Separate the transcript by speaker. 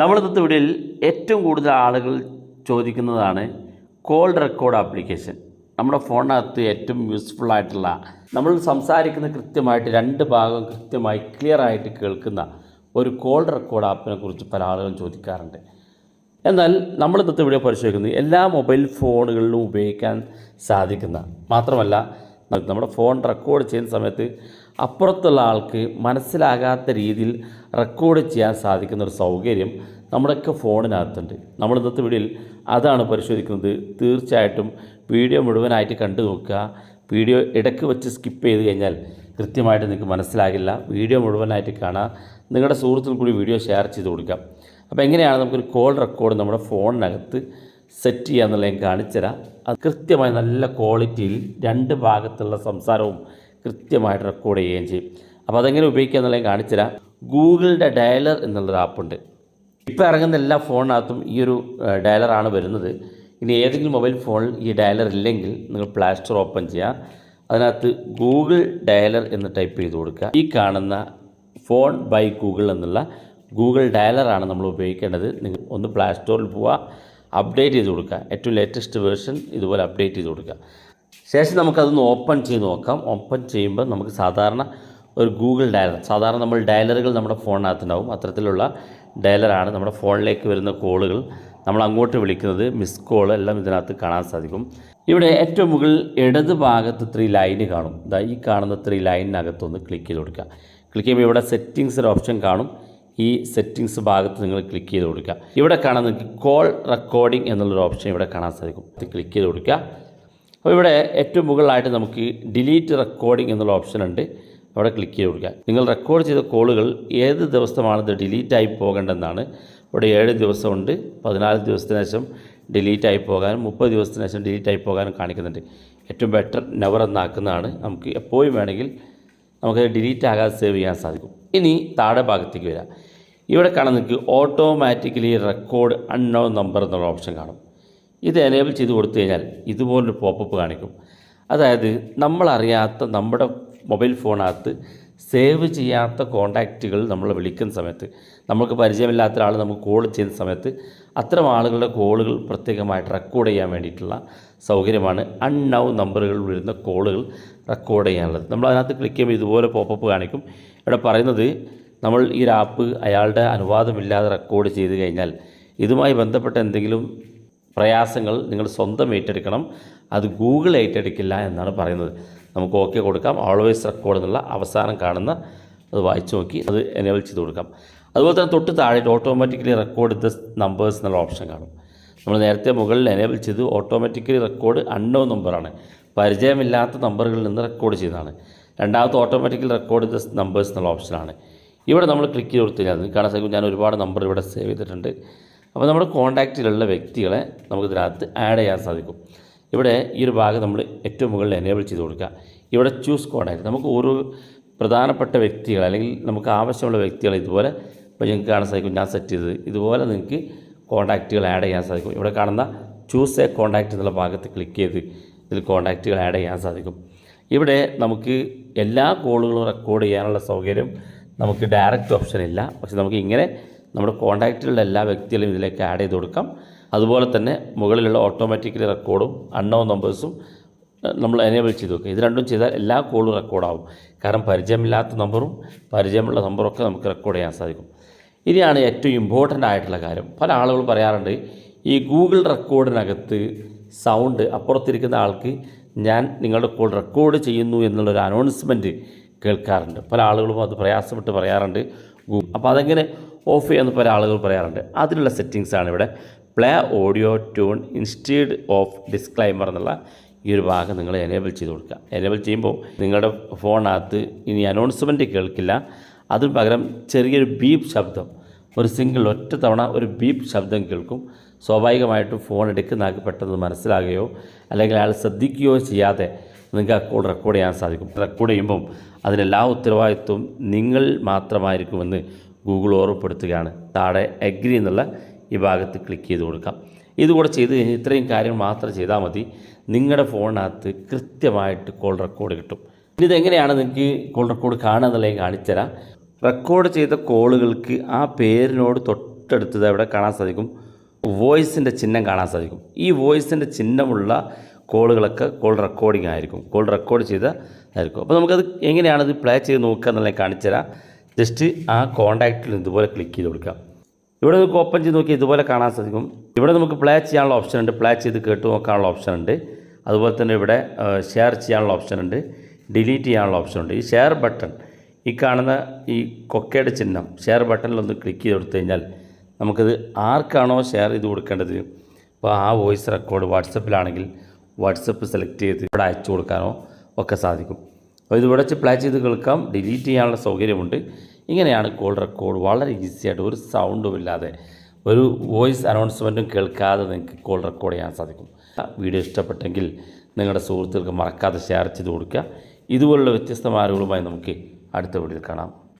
Speaker 1: നമ്മൾ ഇന്നത്തെ വീഡിയോയിൽ ഏറ്റവും കൂടുതൽ ആളുകൾ ചോദിക്കുന്നതാണ് കോൾ റെക്കോർഡ് ആപ്ലിക്കേഷൻ. നമ്മുടെ ഫോണിനകത്ത് ഏറ്റവും യൂസ്ഫുൾ ആയിട്ടുള്ള, നമ്മൾ സംസാരിക്കുന്ന കൃത്യമായിട്ട് രണ്ട് ഭാഗം കൃത്യമായി ക്ലിയർ ആയിട്ട് കേൾക്കുന്ന ഒരു കോൾ റെക്കോർഡ് ആപ്പിനെ കുറിച്ച് പല ആളുകളും ചോദിക്കാറുണ്ട്. എന്നാൽ നമ്മൾ ഇന്നത്തെ വീഡിയോ പരിശോധിക്കുന്നത് എല്ലാ മൊബൈൽ ഫോണുകളിലും ഉപയോഗിക്കാൻ സാധിക്കുന്ന, മാത്രമല്ല നമ്മുടെ ഫോൺ റെക്കോർഡ് ചെയ്യുന്ന സമയത്ത് അപ്പുറത്തുള്ള ആൾക്ക് മനസ്സിലാകാത്ത രീതിയിൽ റെക്കോർഡ് ചെയ്യാൻ സാധിക്കുന്ന ഒരു സൗകര്യം നമ്മുടെയൊക്കെ ഫോണിനകത്തുണ്ട്. നമ്മൾ ഇന്നത്തെ വീഡിയോയിൽ അതാണ് പരിശോധിക്കുന്നത്. തീർച്ചയായിട്ടും വീഡിയോ മുഴുവനായിട്ട് കണ്ടു നോക്കുക. വീഡിയോ ഇടയ്ക്ക് വെച്ച് സ്കിപ്പ് ചെയ്ത് കഴിഞ്ഞാൽ കൃത്യമായിട്ട് നിങ്ങൾക്ക് മനസ്സിലാകില്ല. വീഡിയോ മുഴുവനായിട്ട് കാണുക. നിങ്ങളുടെ സുഹൃത്തുക്കൾ കൂടി വീഡിയോ ഷെയർ ചെയ്ത് കൊടുക്കാം. അപ്പോൾ എങ്ങനെയാണ് നമുക്കൊരു കോൾ റെക്കോർഡ് നമ്മുടെ ഫോണിനകത്ത് സെറ്റ് ചെയ്യുക എന്നുള്ളത് ഞാൻ കാണിച്ചു തരാം. അത് കൃത്യമായി നല്ല ക്വാളിറ്റിയിൽ രണ്ട് ഭാഗത്തുള്ള സംസാരവും കൃത്യമായിട്ട് റെക്കോർഡ് ചെയ്യുകയും ചെയ്യും. അപ്പോൾ അതെങ്ങനെ ഉപയോഗിക്കുക എന്നുള്ളത് ഞാൻ കാണിച്ചു തരാം. ഗൂഗിളിൻ്റെ ഡയലർ എന്നുള്ളൊരു ആപ്പുണ്ട്. ഇപ്പോൾ ഇറങ്ങുന്ന എല്ലാ ഫോണിനകത്തും ഈ ഒരു ഡയലറാണ് വരുന്നത്. ഇനി ഏതെങ്കിലും മൊബൈൽ ഫോണിൽ ഈ ഡയലർ ഇല്ലെങ്കിൽ നിങ്ങൾ പ്ലേ സ്റ്റോർ ഓപ്പൺ ചെയ്യുക. അതിനകത്ത് ഗൂഗിൾ ഡയലർ എന്ന് ടൈപ്പ് ചെയ്ത് കൊടുക്കുക. ഈ കാണുന്ന ഫോൺ ബൈ ഗൂഗിൾ എന്നുള്ള ഗൂഗിൾ ഡയലറാണ് നമ്മൾ ഉപയോഗിക്കേണ്ടത്. നിങ്ങൾ ഒന്ന് പ്ലേ സ്റ്റോറിൽ പോവുക, അപ്ഡേറ്റ് ചെയ്ത് കൊടുക്കുക. ഏറ്റവും ലേറ്റസ്റ്റ് വേർഷൻ ഇതുപോലെ അപ്ഡേറ്റ് ചെയ്ത് കൊടുക്കുക. ശേഷം നമുക്കതൊന്ന് ഓപ്പൺ ചെയ്ത് നോക്കാം. ഓപ്പൺ ചെയ്യുമ്പോൾ നമുക്ക് സാധാരണ ഒരു ഗൂഗിൾ ഡയലർ, സാധാരണ നമ്മൾ ഡയലറുകൾ നമ്മുടെ ഫോണിനകത്തുണ്ടാവും. അത്തരത്തിലുള്ള ഡയലറാണ്. നമ്മുടെ ഫോണിലേക്ക് വരുന്ന കോളുകൾ നമ്മൾ അങ്ങോട്ട് വിളിക്കുന്നത്, മിസ് കോൾ എല്ലാം ഇതിനകത്ത് കാണാൻ സാധിക്കും. ഇവിടെ ഏറ്റവും മുകളിൽ ഇടത് ഭാഗത്ത് 3 ലൈന് കാണും. ഈ കാണുന്ന 3 ലൈനിനകത്തൊന്ന് ക്ലിക്ക് ചെയ്ത് കൊടുക്കുക. ക്ലിക്ക് ചെയ്യുമ്പോൾ ഇവിടെ സെറ്റിങ്സ് ഒരു ഓപ്ഷൻ കാണും. ഈ സെറ്റിങ്സ് ഭാഗത്ത് നിങ്ങൾ ക്ലിക്ക് ചെയ്ത് കൊടുക്കുക. ഇവിടെ കാണാൻ നിങ്ങൾക്ക് കോൾ റെക്കോർഡിംഗ് എന്നുള്ളൊരു ഓപ്ഷൻ ഇവിടെ കാണാൻ സാധിക്കും. ക്ലിക്ക് ചെയ്ത് കൊടുക്കുക. അപ്പോൾ ഇവിടെ ഏറ്റവും മുകളിലായിട്ട് നമുക്ക് ഡിലീറ്റ് റെക്കോർഡിംഗ് എന്നുള്ള ഓപ്ഷൻ ഉണ്ട്. അവിടെ ക്ലിക്ക് ചെയ്ത് കൊടുക്കുക. നിങ്ങൾ റെക്കോർഡ് ചെയ്ത കോളുകൾ ഏത് ദിവസമാണിത് ഡിലീറ്റായി പോകേണ്ടതെന്നാണ്. ഇവിടെ 7 ദിവസമുണ്ട്, 14 ദിവസത്തിന് ശേഷം ഡിലീറ്റായി പോകാനും 30 ദിവസത്തിന് ശേഷം ഡിലീറ്റായി പോകാനും കാണിക്കുന്നുണ്ട്. ഏറ്റവും ബെറ്റർ നെവർ എന്നാക്കുന്നതാണ്. നമുക്ക് എപ്പോഴും വേണമെങ്കിൽ നമുക്ക് ഡിലീറ്റ് ആകാതെ സേവ് ചെയ്യാൻ സാധിക്കും. ഇനി താഴെ ഭാഗത്തേക്ക് വരാം. ഇവിടെ കാണാൻ നിങ്ങൾക്ക് ഓട്ടോമാറ്റിക്കലി റെക്കോർഡ് അൺനോൺ നമ്പർ എന്നുള്ള ഓപ്ഷൻ കാണും. ഇത് എനേബിൾ ചെയ്ത് കൊടുത്തു കഴിഞ്ഞാൽ ഇതുപോലൊരു പോപ്പപ്പ് കാണിക്കും. അതായത് നമ്മളറിയാത്ത നമ്മുടെ മൊബൈൽ ഫോണിനകത്ത് സേവ് ചെയ്യാത്ത കോൺടാക്റ്റുകൾ നമ്മൾ വിളിക്കുന്ന സമയത്ത്, നമുക്ക് പരിചയമില്ലാത്ത ഒരാൾ നമുക്ക് കോൾ ചെയ്യുന്ന സമയത്ത് അത്തരം ആളുകളുടെ കോളുകൾ പ്രത്യേകമായിട്ട് റെക്കോർഡ് ചെയ്യാൻ വേണ്ടിയിട്ടുള്ള സൗകര്യമാണ് അൺനൗൺ നമ്പറുകൾ വരുന്ന കോളുകൾ റെക്കോർഡ് ചെയ്യാനുള്ളത്. നമ്മൾ അതിനകത്ത് ക്ലിക്ക് ചെയ്യുമ്പോൾ ഇതുപോലെ പോപ്പപ്പ് കാണിക്കും. ഇവിടെ പറയുന്നത് നമ്മൾ ഈ ഒരു ആപ്പ് അയാളുടെ അനുവാദമില്ലാതെ റെക്കോർഡ് ചെയ്ത് കഴിഞ്ഞാൽ ഇതുമായി ബന്ധപ്പെട്ട എന്തെങ്കിലും പ്രയാസങ്ങൾ നിങ്ങൾ സ്വന്തം ഏറ്റെടുക്കണം, അത് ഗൂഗിൾ ഏറ്റെടുക്കില്ല എന്നാണ് പറയുന്നത്. നമുക്ക് ഓക്കെ കൊടുക്കാം. ഓൾവേസ് റെക്കോർഡ് എന്നുള്ള അവസാനം കാണുന്ന അത് വായിച്ചു നോക്കി അത് എനേബിൾ ചെയ്ത് കൊടുക്കാം. അതുപോലെ തന്നെ തൊട്ട് താഴെ ഓട്ടോമാറ്റിക്കലി റെക്കോർഡ് ദ നമ്പേഴ്സ് എന്നുള്ള ഓപ്ഷൻ കാണും. നമ്മൾ നേരത്തെ മുകളിൽ എനേബിൾ ചെയ്ത് ഓട്ടോമാറ്റിക്കലി റെക്കോർഡ് അൺനോൺ നമ്പറാണ്, പരിചയമില്ലാത്ത നമ്പറുകളിൽ നിന്ന് റെക്കോർഡ് ചെയ്യുന്നതാണ്. രണ്ടാമത്തെ ഓട്ടോമാറ്റിക്കലി റെക്കോർഡ് ദ നമ്പേഴ്സ് എന്നുള്ള ഓപ്ഷനാണ്. ഇവിടെ നമ്മൾ ക്ലിക്ക് ചെയ്ത് കൊടുത്തു കഴിഞ്ഞാൽ കാണാൻ സാധിക്കും ഞാൻ ഒരുപാട് നമ്പർ ഇവിടെ സേവ് ചെയ്തിട്ടുണ്ട്. അപ്പോൾ നമ്മുടെ കോൺടാക്റ്റിലുള്ള വ്യക്തികളെ നമുക്കിതിനകത്ത് ആഡ് ചെയ്യാൻ സാധിക്കും. ഇവിടെ ഈ ഒരു ഭാഗം നമ്മൾ ഏറ്റവും മുകളിൽ എനേബിൾ ചെയ്ത് കൊടുക്കുക. ഇവിടെ ചൂസ് കോൺടാക്റ്റ്, നമുക്ക് ഓരോ പ്രധാനപ്പെട്ട വ്യക്തികൾ അല്ലെങ്കിൽ നമുക്ക് ആവശ്യമുള്ള വ്യക്തികൾ ഇതുപോലെ ഇപ്പോൾ നിങ്ങൾക്ക് കാണാൻ സാധിക്കും. ഞാൻ സെറ്റ് ചെയ്തത് ഇതുപോലെ നിങ്ങൾക്ക് കോൺടാക്റ്റുകൾ ആഡ് ചെയ്യാൻ സാധിക്കും. ഇവിടെ കാണുന്ന ചൂസ് എ കോൺടാക്റ്റ് എന്നുള്ള ഭാഗത്ത് ക്ലിക്ക് ചെയ്ത് ഇതിൽ കോൺടാക്റ്റുകൾ ആഡ് ചെയ്യാൻ സാധിക്കും. ഇവിടെ നമുക്ക് എല്ലാ കോളുകളും റെക്കോർഡ് ചെയ്യാനുള്ള സൗകര്യം നമുക്ക് ഡയറക്റ്റ് ഓപ്ഷൻ ഇല്ല. പക്ഷേ നമുക്ക് ഇങ്ങനെ നമ്മുടെ കോൺടാക്റ്റിലുള്ള എല്ലാ വ്യക്തികളും ഇതിലേക്ക് ആഡ് ചെയ്ത് കൊടുക്കാം. അതുപോലെ തന്നെ മുകളിലുള്ള ഓട്ടോമാറ്റിക്കലി റെക്കോർഡും അൺനോൺ നമ്പേഴ്സും നമ്മൾ എനേബിൾ ചെയ്ത് വെക്കുക. ഇത് രണ്ടും ചെയ്താൽ എല്ലാ കോളും റെക്കോർഡാവും. കാരണം പരിചയമില്ലാത്ത നമ്പറും പരിചയമുള്ള നമ്പറൊക്കെ നമുക്ക് റെക്കോർഡ് ചെയ്യാൻ സാധിക്കും. ഇനിയാണ് ഏറ്റവും ഇമ്പോർട്ടൻ്റ് ആയിട്ടുള്ള കാര്യം. പല ആളുകളും പറയാറുണ്ട് ഈ ഗൂഗിൾ റെക്കോർഡിനകത്ത് സൗണ്ട് അപ്പുറത്തിരിക്കുന്ന ആൾക്ക് ഞാൻ നിങ്ങളുടെ കോൾ റെക്കോർഡ് ചെയ്യുന്നു എന്നുള്ളൊരു അനൗൺസ്മെൻറ്റ് കേൾക്കാറുണ്ട്. പല ആളുകളും അത് പ്രയാസപ്പെട്ട് പറയാറുണ്ട്. അപ്പോൾ അതെങ്ങനെ ഓഫ് ചെയ്യാമെന്ന് പല ആളുകൾ പറയാറുണ്ട്. അതിനുള്ള സെറ്റിങ്സാണ് ഇവിടെ. Play audio tune instead of disclaimer എന്നുള്ള ഈ ഒരു ഭാഗം നിങ്ങൾ എനേബിൾ ചെയ്ത് കൊടുക്കുക. എനേബിൾ ചെയ്യുമ്പോൾ നിങ്ങളുടെ ഫോണിനകത്ത് ഇനി അനൗൺസ്മെൻറ്റ് കേൾക്കില്ല. അതിന് പകരം ചെറിയൊരു ബീപ്പ് ശബ്ദം, ഒരു സിംഗിൾ ഒറ്റ തവണ ഒരു ബീപ്പ് ശബ്ദം കേൾക്കും. സ്വാഭാവികമായിട്ടും ഫോൺ എടുക്കുന്ന ആൾക്ക് പെട്ടെന്ന് മനസ്സിലാകുകയോ അല്ലെങ്കിൽ അയാൾ ശ്രദ്ധിക്കുകയോ ചെയ്യാതെ നിങ്ങൾക്ക് ആ കോൾ റെക്കോർഡ് ചെയ്യാൻ സാധിക്കും. റെക്കോർഡ് ചെയ്യുമ്പം അതിനെല്ലാ ഉത്തരവാദിത്വവും നിങ്ങൾ മാത്രമായിരിക്കുമെന്ന് ഗൂഗിൾ ഓർമ്മപ്പെടുത്തുകയാണ്. താഴെ എഗ്രി എന്നുള്ള ഈ ഭാഗത്ത് ക്ലിക്ക് ചെയ്ത് കൊടുക്കാം. ഇതുകൂടെ ചെയ്ത് കഴിഞ്ഞാൽ ഇത്രയും കാര്യം മാത്രം ചെയ്താൽ മതി. നിങ്ങളുടെ ഫോണിനകത്ത് കൃത്യമായിട്ട് കോൾ റെക്കോർഡ് കിട്ടും. ഇതെങ്ങനെയാണ് നിങ്ങൾക്ക് കോൾ റെക്കോർഡ് കാണുക എന്നുള്ളത് കാണിച്ചു തരാം. റെക്കോർഡ് ചെയ്ത കോളുകൾക്ക് ആ പേരിനോട് തൊട്ട് തൊട്ടടുത്തത് അവിടെ കാണാൻ സാധിക്കും വോയിസിൻ്റെ ചിഹ്നം കാണാൻ സാധിക്കും. ഈ വോയിസിൻ്റെ ചിഹ്നമുള്ള കോളുകളൊക്കെ കോൾ റെക്കോർഡിംഗ് ആയിരിക്കും, കോൾ റെക്കോർഡ് ചെയ്തതായിരിക്കും. അപ്പോൾ നമുക്കത് എങ്ങനെയാണത് പ്ലേ ചെയ്ത് നോക്കുക എന്നുള്ളത് കാണിച്ചു തരാം. ജസ്റ്റ് ആ കോൺടാക്റ്റിൽ ഇതുപോലെ ക്ലിക്ക് ചെയ്ത് കൊടുക്കാം. ഇവിടെ നമുക്ക് ഓപ്പൺ ചെയ്ത് നോക്കി ഇതുപോലെ കാണാൻ സാധിക്കും. ഇവിടെ നമുക്ക് പ്ലേ ചെയ്യാനുള്ള ഓപ്ഷൻ ഉണ്ട്, പ്ലേ ചെയ്ത് കേട്ട് നോക്കാനുള്ള ഓപ്ഷൻ ഉണ്ട്. അതുപോലെ തന്നെ ഇവിടെ ഷെയർ ചെയ്യാനുള്ള ഓപ്ഷൻ ഉണ്ട്, ഡിലീറ്റ് ചെയ്യാനുള്ള ഓപ്ഷൻ ഉണ്ട്. ഈ ഷെയർ ബട്ടൺ, ഈ കാണുന്ന ഈ കൊക്കയുടെ ചിഹ്നം ഷെയർ ബട്ടണിലൊന്ന് ക്ലിക്ക് ചെയ്ത് കൊടുത്തു കഴിഞ്ഞാൽ നമുക്കിത് ആർക്കാണോ ഷെയർ ചെയ്ത് കൊടുക്കേണ്ടത്, ഇപ്പോൾ ആ വോയിസ് റെക്കോർഡ് വാട്സപ്പിലാണെങ്കിൽ വാട്സപ്പ് സെലക്ട് ചെയ്ത് ഇവിടെ അയച്ചു കൊടുക്കാനോ ഒക്കെ സാധിക്കും. അപ്പോൾ ഇത് ഇവിടെ വെച്ച് പ്ലേ ചെയ്ത് കേൾക്കാം, ഡിലീറ്റ് ചെയ്യാനുള്ള സൗകര്യമുണ്ട്. ഇങ്ങനെയാണ് കോൾ റെക്കോർഡ് വളരെ ഈസിയായിട്ട് ഒരു സൗണ്ടും ഇല്ലാതെ ഒരു വോയിസ് അനൗൺസ്മെൻറ്റും കേൾക്കാതെ നിങ്ങൾക്ക് കോൾ റെക്കോർഡ് ചെയ്യാൻ സാധിക്കും. വീഡിയോ ഇഷ്ടപ്പെട്ടെങ്കിൽ നിങ്ങളുടെ സുഹൃത്തുക്കൾക്ക് മറക്കാതെ ഷെയർ ചെയ്ത് കൊടുക്കുക. ഇതുപോലുള്ള വ്യത്യസ്തമായ അറിവുകളുമായി നമുക്ക് അടുത്ത വീഡിയോയിൽ കാണാം.